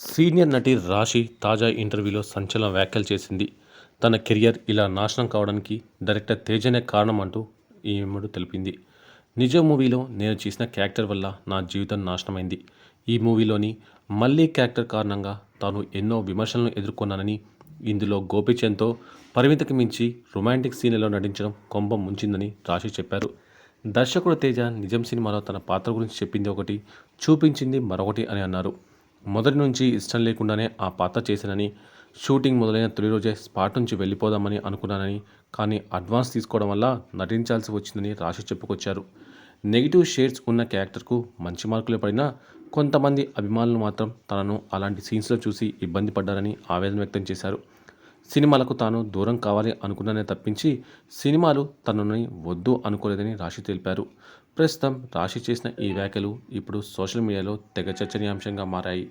Senior నటి రాశి తాజా ఇంటర్వ్యూలో సంచలన వ్యాఖ్యలు చేసింది. తన కెరియర్ ఇలా నాశనం కావడానికి డైరెక్టర్ తేజనే కారణం అంటూ ఈమె తెలిపింది. 'నిజం' మూవీలో నేను చేసిన క్యారెక్టర్ వల్ల నా జీవితం నాశనమైంది. ఈ మూవీలోని మల్లి క్యారెక్టర్ కారణంగా తాను ఎన్నో విమర్శలను ఎదుర్కొన్నానని, ఇందులో గోపీచంద్తో పరిమితికి మించి రొమాంటిక్ సీన్లలో నటించడం కొంప ముంచిందని రాశి చెప్పారు. దర్శకుడు తేజ 'నిజం' సినిమాలో తన పాత్ర గురించి చెప్పింది ఒకటి, చూపించింది మరొకటి అని అన్నారు. మొదటి నుంచి ఇష్టం లేకుండానే ఆ పాత్ర చేశానని, షూటింగ్ మొదలైన తొలి రోజే స్పాట్ నుంచి వెళ్ళిపోదామని అనుకున్నానని, కానీ అడ్వాన్స్ తీసుకోవడం వల్ల నటించాల్సి వచ్చిందని రాశి చెప్పుకొచ్చారు. నెగిటివ్ షేడ్స్ ఉన్న క్యారెక్టర్కు మంచి మార్కులే పడినా కొంతమంది అభిమానులు మాత్రం తనను అలాంటి సీన్స్లో చూసి ఇబ్బంది పడ్డారని ఆవేదన వ్యక్తం చేశారు. సినిమాలకు తాను దూరం కావాలి అనుకున్నానే తప్పించి సినిమాలు తనని వద్దు అనుకోలేదని రాశి తెలిపారు. ప్రస్తుతం రాశి చేసిన ఈ వ్యాఖ్యలు ఇప్పుడు సోషల్ మీడియాలో తెగ చర్చనీయాంశంగా మారాయి.